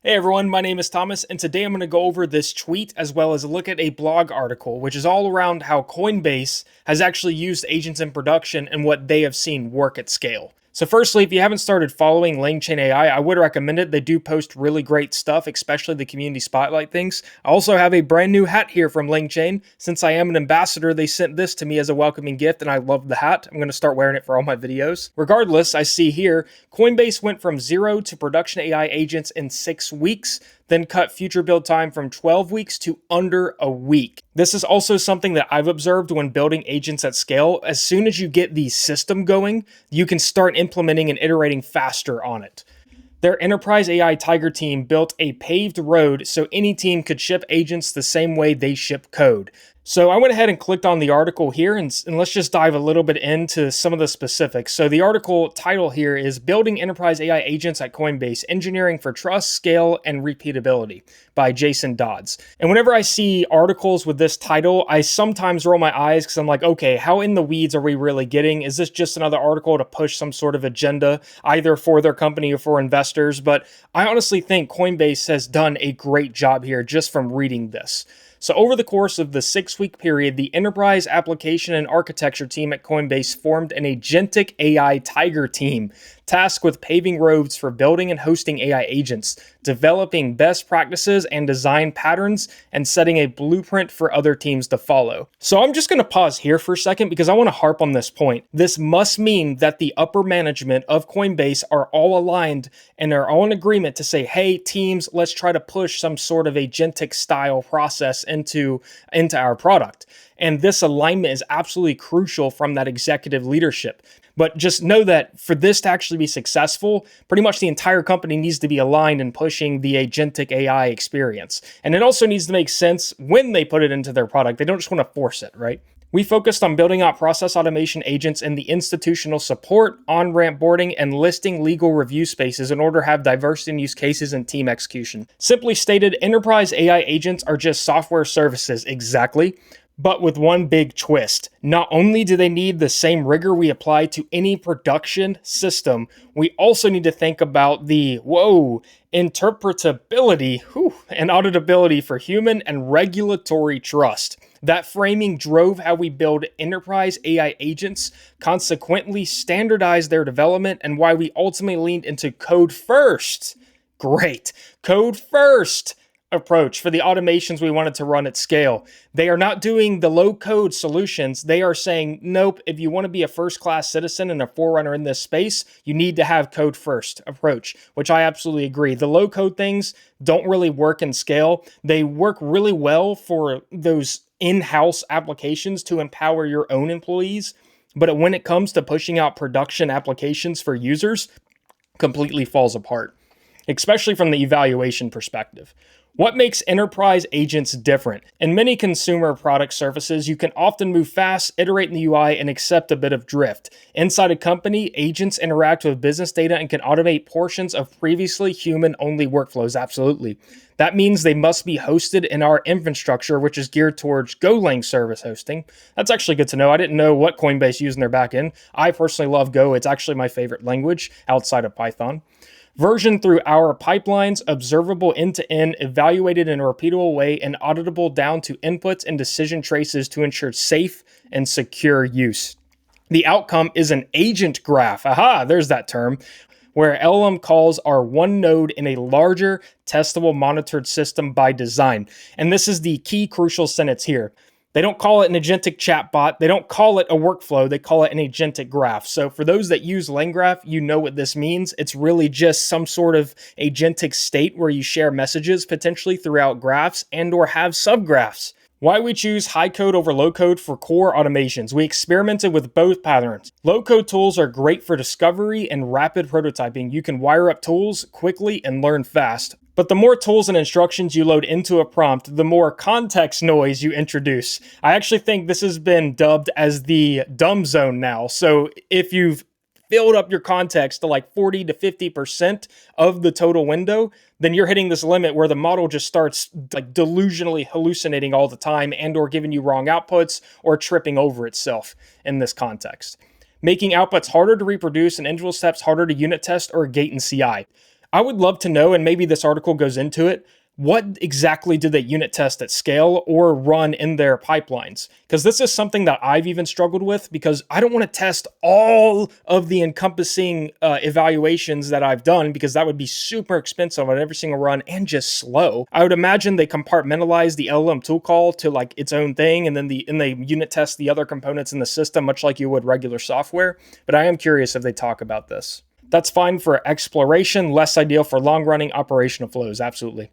Hey everyone, my name is Thomas, and today I'm going to go over this tweet as well as look at a blog article, which is all around how Coinbase has actually used agents in production and what they have seen work at scale. So firstly, if you haven't started following LangChain AI, I would recommend it. They do post really great stuff, especially the community spotlight things. I also have a brand new hat here from LangChain. Since I am an ambassador, they sent this to me as a welcoming gift, and I love the hat. I'm going to start wearing it for all my videos. Regardless, I see here, Coinbase went from 0 to production AI agents in 6 weeks, then cut future build time from 12 weeks to under a week. This is also something that I've observed when building agents at scale. As soon as you get the system going, you can start implementing and iterating faster on it. Their enterprise AI Tiger team built a paved road so any team could ship agents the same way they ship code. So I went ahead and clicked on the article here, and let's just dive a little bit into some of the specifics. So the article title here is Building Enterprise AI Agents at Coinbase, Engineering for Trust, Scale, and Repeatability by Jason Dodds. And whenever I see articles with this title, I sometimes roll my eyes because I'm like, okay, how in the weeds are we really getting? Is this just another article to push some sort of agenda, either for their company or for investors? But I honestly think Coinbase has done a great job here just from reading this. So over the course of the 6-week period, the enterprise application and architecture team at Coinbase formed an agentic AI Tiger team, tasked with paving roads for building and hosting AI agents, developing best practices and design patterns, and setting a blueprint for other teams to follow. So I'm just going to pause here for a second because I want to harp on this point. This must mean that the upper management of Coinbase are all aligned and are all in agreement to say, hey, teams, let's try to push some sort of agentic style process into our product. And this alignment is absolutely crucial from that executive leadership. But just know that for this to actually be successful, pretty much the entire company needs to be aligned in pushing the agentic AI experience. And it also needs to make sense when they put it into their product. They don't just want to force it, right? We focused on building out process automation agents in the institutional support, on-ramp boarding, and listing legal review spaces in order to have diversity in use cases and team execution. Simply stated, enterprise AI agents are just software services, exactly. But with one big twist. Not only do they need the same rigor we apply to any production system, we also need to think about the, interpretability and auditability for human and regulatory trust. That framing drove how we build enterprise AI agents, consequently standardized their development, and why we ultimately leaned into code first. Great. Code first approach for the automations we wanted to run at scale. They are not doing the low-code solutions. They are saying, nope, if you want to be a first-class citizen and a forerunner in this space, you need to have code-first approach, which I absolutely agree. The low-code things don't really work in scale. They work really well for those in-house applications to empower your own employees, but when it comes to pushing out production applications for users, completely falls apart, especially from the evaluation perspective. What makes enterprise agents different? In many consumer product surfaces, you can often move fast, iterate in the UI, and accept a bit of drift. Inside a company, agents interact with business data and can automate portions of previously human-only workflows, absolutely. That means they must be hosted in our infrastructure, which is geared towards Golang service hosting. That's actually good to know. I didn't know what Coinbase used in their backend. I personally love Go. It's actually my favorite language outside of Python. Version through our pipelines, observable end-to-end, evaluated in a repeatable way, and auditable down to inputs and decision traces to ensure safe and secure use. The outcome is an agent graph. Aha, there's that term, where LLM calls are one node in a larger, testable, monitored system by design. And this is the key crucial sentence here. They don't call it an agentic chatbot. They don't call it a workflow. They call it an agentic graph. So for those that use LangGraph, you know what this means. It's really just some sort of agentic state where you share messages potentially throughout graphs and or have subgraphs. Why we choose high code over low code for core automations. We experimented with both patterns. Low code tools are great for discovery and rapid prototyping. You can wire up tools quickly and learn fast. But the more tools and instructions you load into a prompt, the more context noise you introduce. I actually think this has been dubbed as the dumb zone now. So if you've filled up your context to like 40 to 50% of the total window, then you're hitting this limit where the model just starts like delusionally hallucinating all the time and or giving you wrong outputs or tripping over itself in this context. Making outputs harder to reproduce and individual steps harder to unit test or gate in CI. I would love to know, and maybe this article goes into it, what exactly do they unit test at scale or run in their pipelines? Because this is something that I've even struggled with, because I don't want to test all of the encompassing evaluations that I've done, because that would be super expensive on every single run and just slow. I would imagine they compartmentalize the LLM tool call to like its own thing, and then they unit test the other components in the system, much like you would regular software. But I am curious if they talk about this. That's fine for exploration, less ideal for long-running operational flows, absolutely.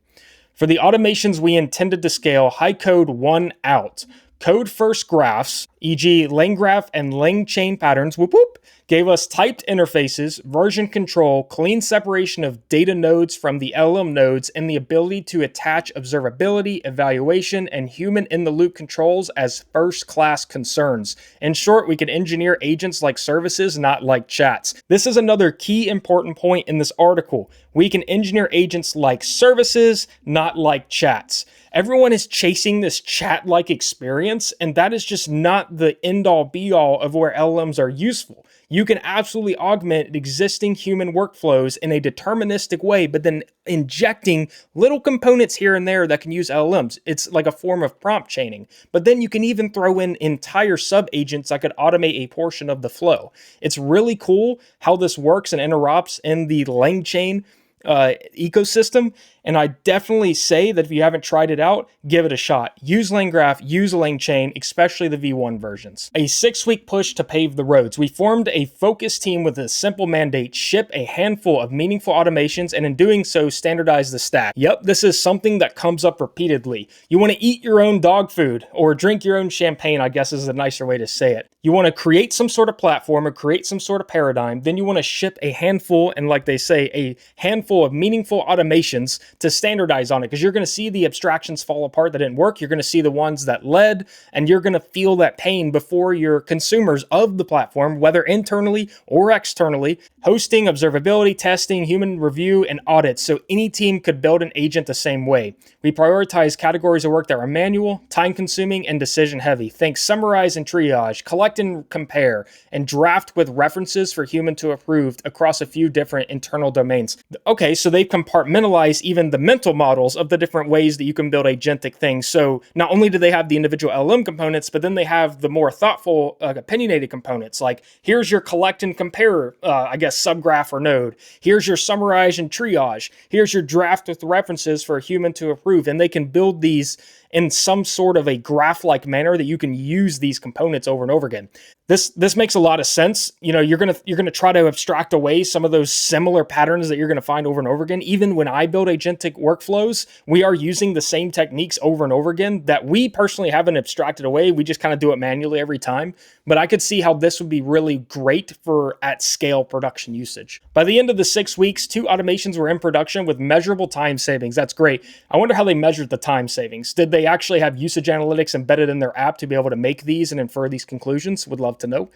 For the automations we intended to scale, high code one out. Code first graphs, e.g. LangGraph and LangChain patterns, whoop whoop, gave us typed interfaces, version control, clean separation of data nodes from the LLM nodes, and the ability to attach observability, evaluation, and human-in-the-loop controls as first-class concerns. In short, we can engineer agents like services, not like chats. This is another key important point in this article. We can engineer agents like services, not like chats. Everyone is chasing this chat-like experience, and that is just not the end-all be-all of where LLMs are useful. You can absolutely augment existing human workflows in a deterministic way, but then injecting little components here and there that can use LLMs. It's like a form of prompt chaining. But then you can even throw in entire sub-agents that could automate a portion of the flow. It's really cool how this works and interops in the LangChain ecosystem, and I definitely say that if you haven't tried it out, give it a shot. Use LangGraph, use LangChain, especially the V1 versions. A 6-week push to pave the roads. We formed a focus team with a simple mandate: ship a handful of meaningful automations, and in doing so, standardize the stack. Yep, this is something that comes up repeatedly. You want to eat your own dog food, or drink your own champagne, I guess is a nicer way to say it. You want to create some sort of platform or create some sort of paradigm, then you want to ship a handful, and like they say, a handful of meaningful automations to standardize on it, because you're going to see the abstractions fall apart that didn't work. You're going to see the ones that led, and you're going to feel that pain before your consumers of the platform, whether internally or externally, hosting, observability, testing, human review, and audit. So any team could build an agent the same way. We prioritize categories of work that are manual, time-consuming, and decision-heavy. Think summarize and triage, collect and compare, and draft with references for human to approved across a few different internal domains. Okay, so they've compartmentalized even the mental models of the different ways that you can build agentic things. So not only do they have the individual LLM components, but then they have the more thoughtful, opinionated components. Like, here's your collect and compare, subgraph or node. Here's your summarize and triage. Here's your draft with references for a human to approve. And they can build these in some sort of a graph-like manner that you can use these components over and over again. This makes a lot of sense. You know, you're gonna try to abstract away some of those similar patterns that you're gonna find over and over again. Even when I build agentic workflows, we are using the same techniques over and over again that we personally haven't abstracted away. We just kind of do it manually every time. But I could see how this would be really great for at-scale production usage. By the end of the 6 weeks, 2 automations were in production with measurable time savings. That's great. I wonder how they measured the time savings. Did they actually have usage analytics embedded in their app to be able to make these and infer these conclusions? Would love to know.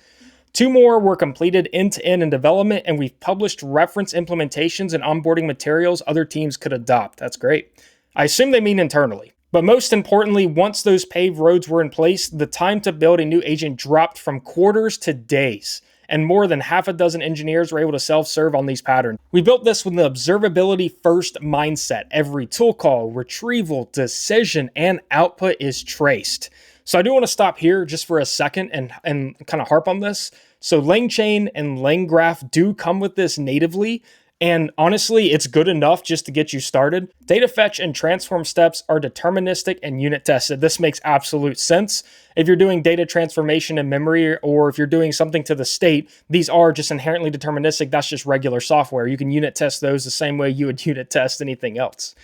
2 more were completed end-to-end in development, and we've published reference implementations and onboarding materials other teams could adopt. That's great. I assume they mean internally. But most importantly, once those paved roads were in place, the time to build a new agent dropped from quarters to days, and more than half a dozen engineers were able to self-serve on these patterns. We built this with the observability first mindset. Every tool call, retrieval, decision, and output is traced. So I do want to stop here just for a second and kind of harp on this. So LangChain and LangGraph do come with this natively, and honestly, it's good enough just to get you started. Data fetch and transform steps are deterministic and unit tested. This makes absolute sense. If you're doing data transformation in memory, or if you're doing something to the state, these are just inherently deterministic. That's just regular software. You can unit test those the same way you would unit test anything else.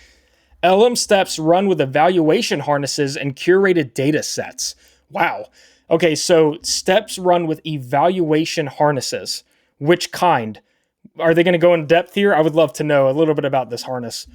LM steps run with evaluation harnesses and curated data sets. Wow. Okay, so steps run with evaluation harnesses. Which kind? Are they going to go in depth here? I would love to know a little bit about this harness.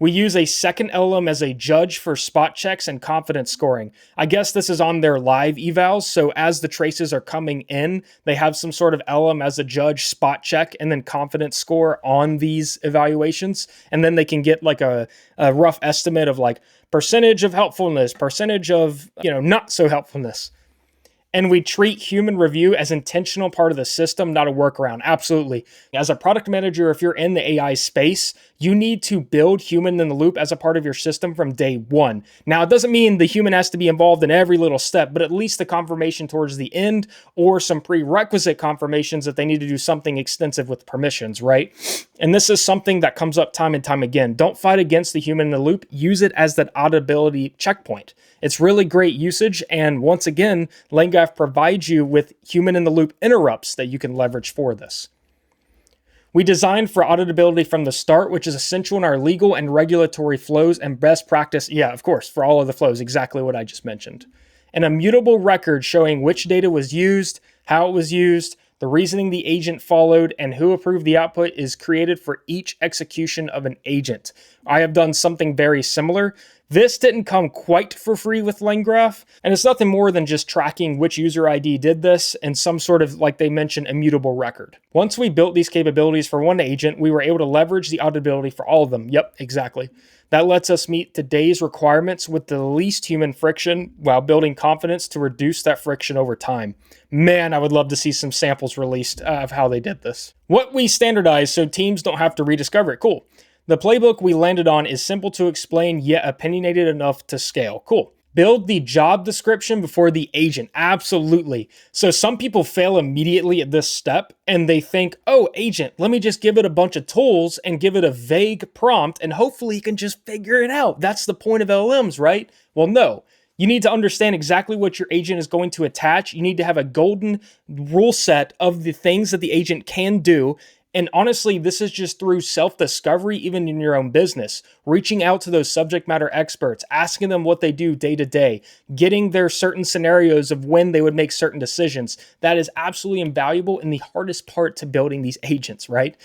We use a second LM as a judge for spot checks and confidence scoring. I guess this is on their live evals, so as the traces are coming in, they have some sort of LM as a judge, spot check, and then confidence score on these evaluations, and then they can get like a rough estimate of like percentage of helpfulness, percentage of, not so helpfulness. And we treat human review as intentional part of the system, not a workaround. Absolutely. As a product manager, if you're in the AI space, you need to build human in the loop as a part of your system from day one. Now, it doesn't mean the human has to be involved in every little step, but at least the confirmation towards the end or some prerequisite confirmations that they need to do something extensive with permissions, right? And this is something that comes up time and time again. Don't fight against the human in the loop. Use it as that auditability checkpoint. It's really great usage. And once again, LangGraph provides you with human in the loop interrupts that you can leverage for this. We designed for auditability from the start, which is essential in our legal and regulatory flows and best practice. Yeah, of course, for all of the flows, exactly what I just mentioned. An immutable record showing which data was used, how it was used, the reasoning the agent followed, and who approved the output is created for each execution of an agent. I have done something very similar. This didn't come quite for free with LangGraph, and it's nothing more than just tracking which user ID did this and some sort of, like they mentioned, immutable record. Once we built these capabilities for one agent, we were able to leverage the auditability for all of them. Yep, exactly. That lets us meet today's requirements with the least human friction while building confidence to reduce that friction over time. Man, I would love to see some samples released of how they did this. What we standardized so teams don't have to rediscover it. Cool. The playbook we landed on is simple to explain, yet opinionated enough to scale. Cool. Build the job description before the agent. Absolutely. So some people fail immediately at this step and they think, oh, agent, let me just give it a bunch of tools and give it a vague prompt and hopefully you can just figure it out. That's the point of LLMs, right? Well, no. You need to understand exactly what your agent is going to attach. You need to have a golden rule set of the things that the agent can do. And honestly, this is just through self-discovery, even in your own business, reaching out to those subject matter experts, asking them what they do day to day, getting their certain scenarios of when they would make certain decisions. That is absolutely invaluable and the hardest part to building these agents, right?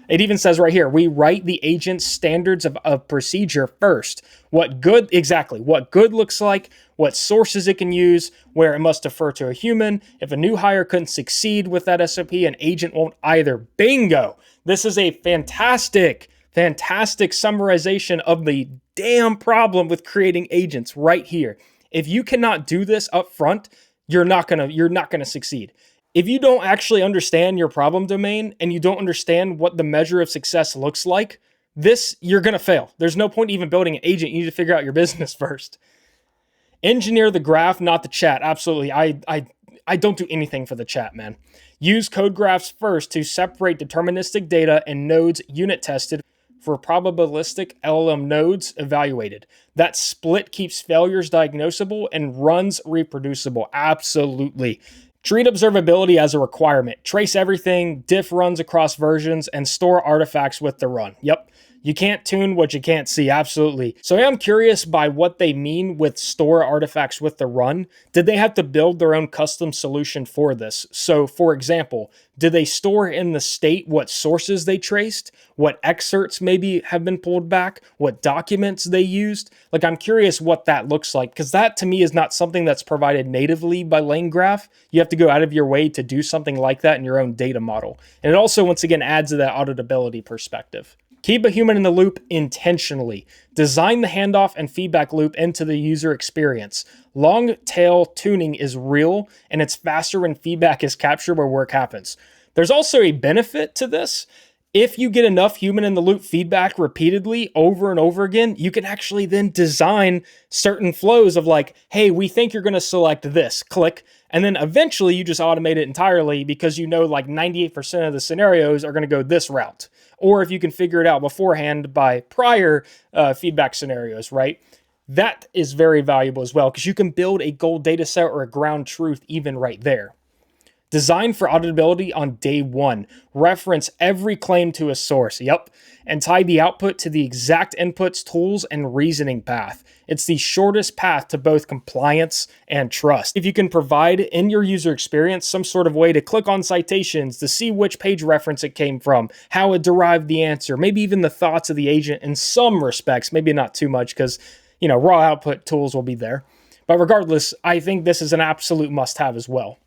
It even says right here, we write the agent's standards of procedure first. What good looks like, what sources it can use, where it must defer to a human. If a new hire couldn't succeed with that SOP, an agent won't either. Bingo! This is a fantastic summarization of the damn problem with creating agents right here. If you cannot do this up front, you're not gonna succeed. If you don't actually understand your problem domain and you don't understand what the measure of success looks like, you're going to fail. There's no point even building an agent. You need to figure out your business first. Engineer the graph, not the chat. Absolutely. I don't do anything for the chat, man. Use code graphs first to separate deterministic data and nodes unit tested for probabilistic LLM nodes evaluated. That split keeps failures diagnosable and runs reproducible. Absolutely. Treat observability as a requirement. Trace everything, diff runs across versions, and store artifacts with the run. Yep. You can't tune what you can't see. Absolutely. So I am curious by what they mean with store artifacts with the run. Did they have to build their own custom solution for this? So for example, did they store in the state what sources they traced, what excerpts maybe have been pulled back, what documents they used? Like, I'm curious what that looks like, because that to me is not something that's provided natively by LangGraph. You have to go out of your way to do something like that in your own data model. And it also, once again, adds to that auditability perspective. Keep a human in the loop intentionally. Design the handoff and feedback loop into the user experience. Long tail tuning is real, and it's faster when feedback is captured where work happens. There's also a benefit to this. If you get enough human in the loop feedback repeatedly over and over again, you can actually then design certain flows of like, hey, we think you're going to select this, click, and then eventually you just automate it entirely because you know like 98% of the scenarios are going to go this route. Or if you can figure it out beforehand by prior feedback scenarios, right? That is very valuable as well because you can build a gold data set or a ground truth even right there. Design for auditability on day one. Reference every claim to a source. Yep. And tie the output to the exact inputs, tools, and reasoning path. It's the shortest path to both compliance and trust. If you can provide in your user experience some sort of way to click on citations, to see which page reference it came from, how it derived the answer, maybe even the thoughts of the agent in some respects, maybe not too much because, raw output tools will be there. But regardless, I think this is an absolute must-have as well.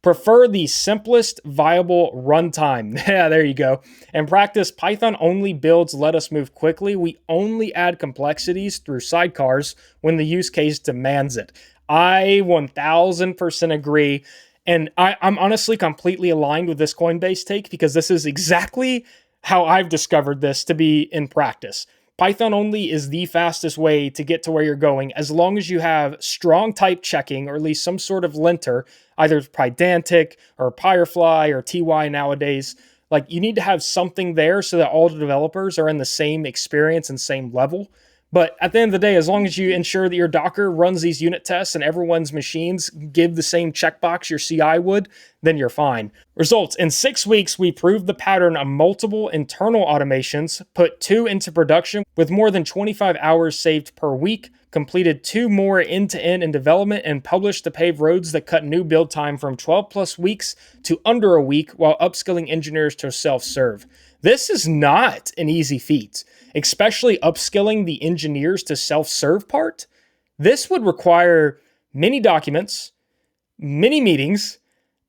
Prefer the simplest viable runtime. Yeah, there you go. In practice, Python only builds let us move quickly. We only add complexities through sidecars when the use case demands it. I 1000% agree. And I'm honestly completely aligned with this Coinbase take because this is exactly how I've discovered this to be in practice. Python only is the fastest way to get to where you're going as long as you have strong type checking or at least some sort of linter, either Pydantic or Firefly or TY nowadays. Like you need to have something there so that all the developers are in the same experience and same level. But at the end of the day, as long as you ensure that your Docker runs these unit tests and everyone's machines give the same checkbox your CI would, then you're fine. Results: in 6 weeks, we proved the pattern of multiple internal automations, put 2 into production with more than 25 hours saved per week, completed 2 more end-to-end in development, and published the paved roads that cut new build time from 12 plus weeks to under a week while upskilling engineers to self-serve. This is not an easy feat, especially upskilling the engineers to self-serve part. This would require many documents, many meetings,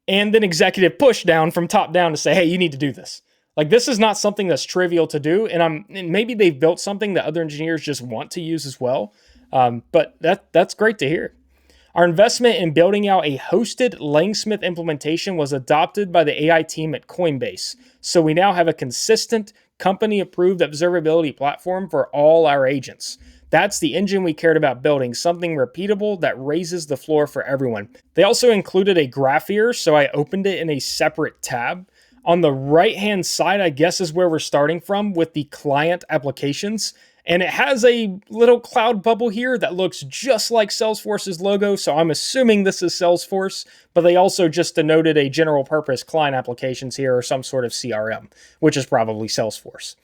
and then executive push down from top down to say, hey, you need to do this. Like this is not something that's trivial to do. And maybe they've built something that other engineers just want to use as well. But that's great to hear. Our investment in building out a hosted LangSmith implementation was adopted by the AI team at Coinbase. So we now have a consistent company-approved observability platform for all our agents. That's the engine we cared about building, something repeatable that raises the floor for everyone. They also included a graph here, so I opened it in a separate tab. On the right-hand side, I guess is where we're starting from with the client applications. And it has a little cloud bubble here that looks just like Salesforce's logo. So I'm assuming this is Salesforce, but they also just denoted a general purpose client applications here or some sort of CRM, which is probably Salesforce.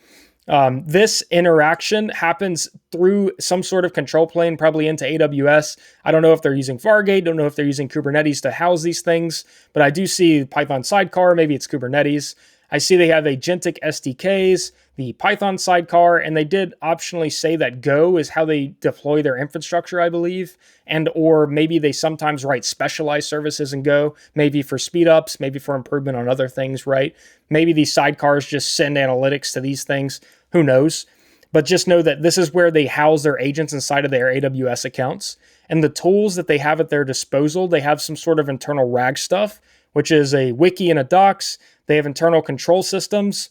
This interaction happens through some sort of control plane, probably into AWS. I don't know if they're using Fargate, don't know if they're using Kubernetes to house these things, but I do see Python sidecar, maybe it's Kubernetes. I see they have agentic SDKs, the Python sidecar, and they did optionally say that Go is how they deploy their infrastructure, I believe, and or maybe they sometimes write specialized services in Go, maybe for speed ups, maybe for improvement on other things, right? Maybe these sidecars just send analytics to these things, who knows? But just know that this is where they house their agents inside of their AWS accounts. And the tools that they have at their disposal, they have some sort of internal RAG stuff, which is a wiki and a docs. They have internal control systems.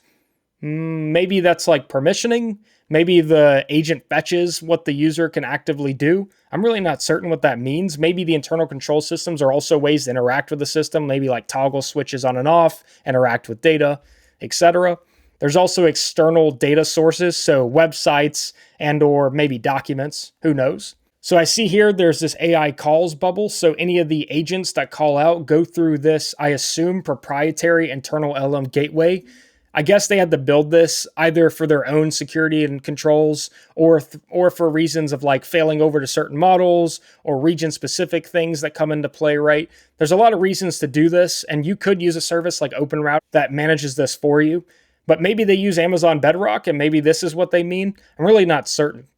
Maybe that's like permissioning. Maybe the agent fetches what the user can actively do. I'm really not certain what that means. Maybe the internal control systems are also ways to interact with the system, maybe like toggle switches on and off, interact with data, etc. There's also external data sources, so websites and or maybe documents, who knows? So I see here there's this AI calls bubble. So any of the agents that call out go through this, I assume, proprietary internal LM gateway. I guess they had to build this either for their own security and controls or for reasons of like failing over to certain models or region-specific things that come into play, right? There's a lot of reasons to do this, and you could use a service like OpenRoute that manages this for you. But maybe they use Amazon Bedrock, and maybe this is what they mean. I'm really not certain.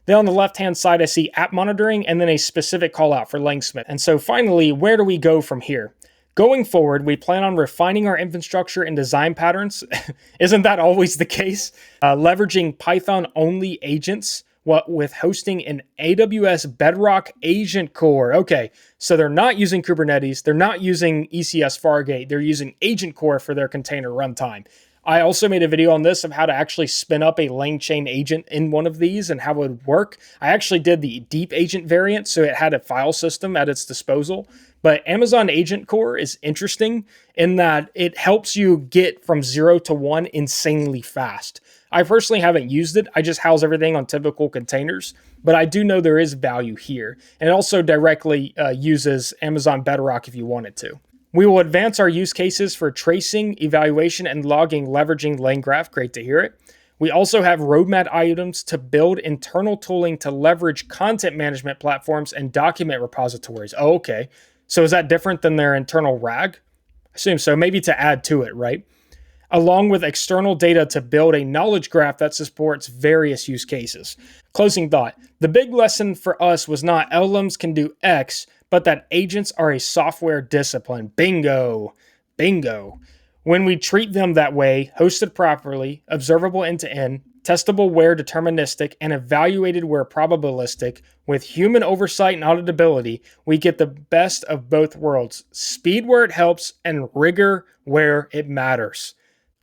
Then on the left-hand side, I see app monitoring and then a specific call out for LangSmith. And so finally, where do we go from here? Going forward, we plan on refining our infrastructure and design patterns. Isn't that always the case? Leveraging Python-only agents with hosting an AWS Bedrock agent core. Okay, so they're not using Kubernetes. They're not using ECS Fargate. They're using agent core for their container runtime. I also made a video on this of how to actually spin up a LangChain agent in one of these and how it would work. I actually did the deep agent variant, so it had a file system at its disposal. But Amazon Agent Core is interesting in that it helps you get from 0 to 1 insanely fast. I personally haven't used it. I just house everything on typical containers, but I do know there is value here. And it also directly uses Amazon Bedrock if you wanted to. We will advance our use cases for tracing, evaluation, and logging leveraging LangGraph. Great to hear it. We also have roadmap items to build internal tooling to leverage content management platforms and document repositories. Oh, okay. So is that different than their internal RAG? I assume so. Maybe to add to it, right? along with external data to build a knowledge graph that supports various use cases. Closing thought. The big lesson for us was not LLMs can do X, but that agents are a software discipline. Bingo. Bingo. When we treat them that way, hosted properly, observable end-to-end, testable where deterministic, and evaluated where probabilistic, with human oversight and auditability, we get the best of both worlds. Speed where it helps and rigor where it matters.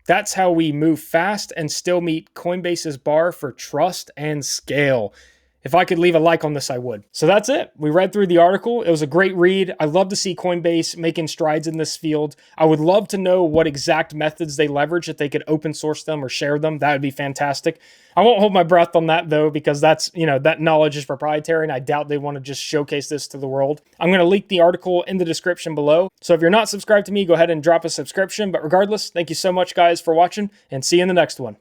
That's how we move fast and still meet Coinbase's bar for trust and scale. If I could leave a like on this, I would. So that's it. We read through the article. It was a great read. I love to see Coinbase making strides in this field. I would love to know what exact methods they leverage, if they could open source them or share them. That would be fantastic. I won't hold my breath on that though, because that's, that knowledge is proprietary and I doubt they want to just showcase this to the world. I'm going to link the article in the description below. So if you're not subscribed to me, go ahead and drop a subscription. But regardless, thank you so much guys for watching and see you in the next one.